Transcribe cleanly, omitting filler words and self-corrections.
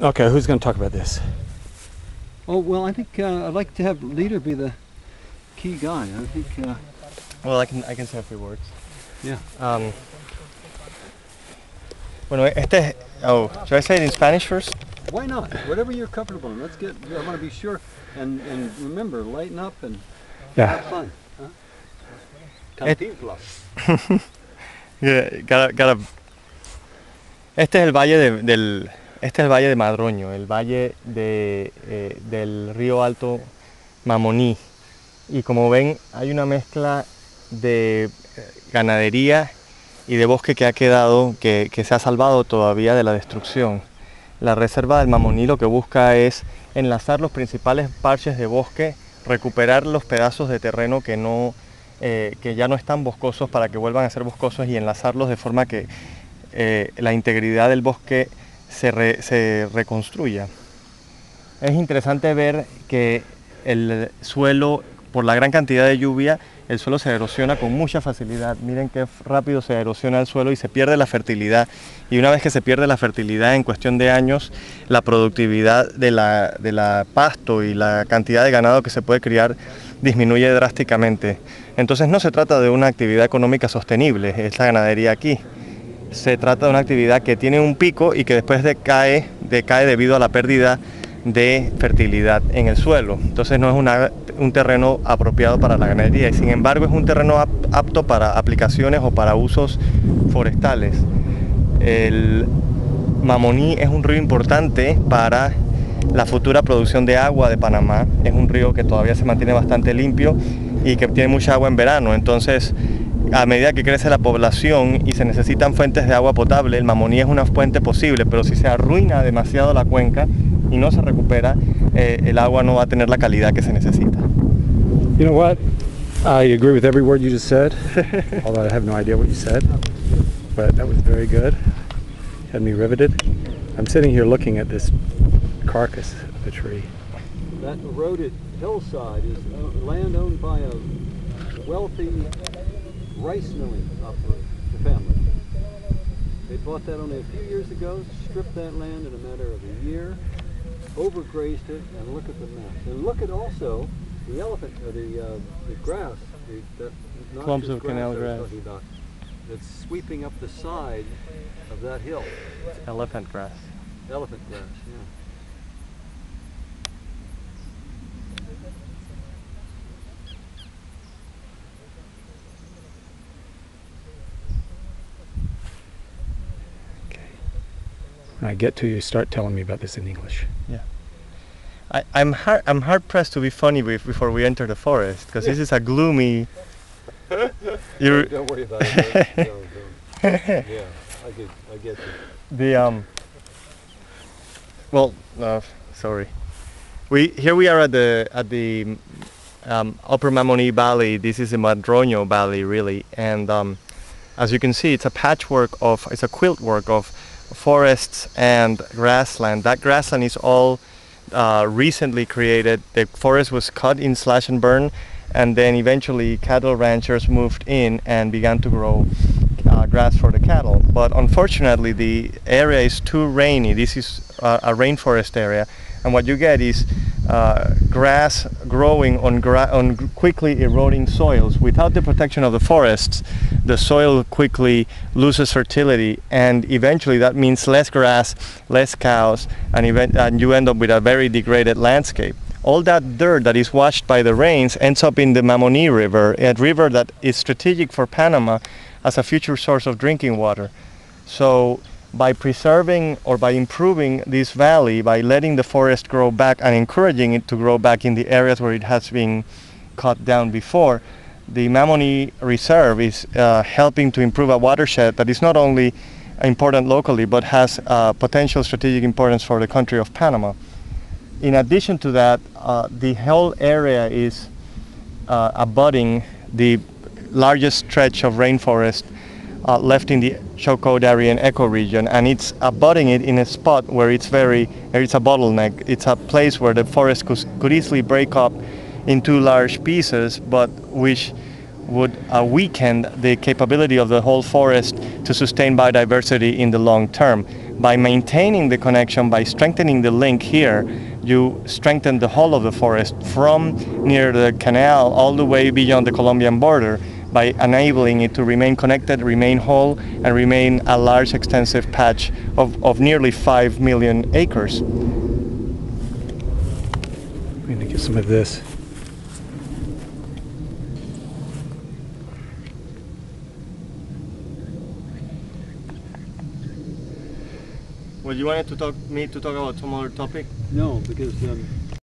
Okay, who's going to talk about this? Oh, well, I think I'd like to have Leader be the key guy. I think... Well, I can say a few words. Yeah. Bueno, should I say it in Spanish first? Why not? Whatever you're comfortable in. I want to be sure. And remember, lighten up and have fun. Huh? Cantinflas. Este es el valle este es el valle de Madroño, el valle del río Alto Mamoni. Y como ven, hay una mezcla de ganadería y de bosque que ha quedado, que se ha salvado todavía de la destrucción. La reserva del Mamoni lo que busca es enlazar los principales parches de bosque, recuperar los pedazos de terreno que ya no están boscosos para que vuelvan a ser boscosos y enlazarlos de forma que la integridad del bosque se reconstruya. Es interesante ver que el suelo, por la gran cantidad de lluvia, el suelo se erosiona con mucha facilidad. Miren qué rápido se erosiona el suelo y se pierde la fertilidad. Y una vez que se pierde la fertilidad, en cuestión de años, la productividad de la pasto y la cantidad de ganado que se puede criar disminuye drásticamente. Entonces no se trata de una actividad económica sostenible, esta ganadería aquí. Se trata de una actividad que tiene un pico y que después decae debido a la pérdida de fertilidad en el suelo. Entonces no es un terreno apropiado para la ganadería y sin embargo es un terreno apto para aplicaciones o para usos forestales. El Mamoni es un río importante para la futura producción de agua de Panamá. Es un río que todavía se mantiene bastante limpio y que tiene mucha agua en verano. Entonces, a medida que crece la población y se necesitan fuentes de agua potable, el Mamoni es una fuente posible, pero si se arruina demasiado la cuenca y no se recupera, el agua no va a tener la calidad que se necesita. You know what? I agree with every word you just said, although I have no idea what you said, but that was very good. Had me riveted. I'm sitting here looking at this carcass of a tree. That eroded hillside is land owned by a wealthy rice milling family. They bought that only a few years ago, stripped that land in a matter of a year, overgrazed it, and look at the mess. And look at also the elephant, the grass, that clumps of canal grass that's sweeping up the side of that hill. It's elephant grass. Elephant grass, yeah. When I get to you, start telling me about this in English. Yeah. I'm hard pressed to be funny before we enter the forest because this is a gloomy. Don't worry about it. Don't. Yeah, I get you. Sorry. Here we are at the Upper Mamoni Valley. This is the Madroño Valley, really, and as you can see, it's a it's a quilt work of forests and grassland. That grassland is all recently created. The forest was cut in slash and burn, and then eventually cattle ranchers moved in and began to grow grass for the cattle. But unfortunately, the area is too rainy. This is a rainforest area, and what you get is grass growing on quickly eroding soils. Without the protection of the forests, the soil quickly loses fertility, and eventually that means less grass, less cows, and you end up with a very degraded landscape. All that dirt that is washed by the rains ends up in the Mamoni River, a river that is strategic for Panama as a future source of drinking water. So by preserving or by improving this valley, by letting the forest grow back and encouraging it to grow back in the areas where it has been cut down before, the Mamoni Preserve is helping to improve a watershed that is not only important locally but has potential strategic importance for the country of Panama. In addition to that, the whole area is abutting the largest stretch of rainforest left in the Choco-Darien ecoregion, and it's abutting it in a spot where it's a bottleneck. It's a place where the forest could easily break up into large pieces, but which would weaken the capability of the whole forest to sustain biodiversity in the long term. by maintaining the connection, by strengthening the link here, you strengthen the whole of the forest from near the canal all the way beyond the Colombian border, by enabling it to remain connected, remain whole, and remain a large extensive patch of nearly 5 million acres. I'm going to get some of this. Well, you wanted to talk about some other topic? No, because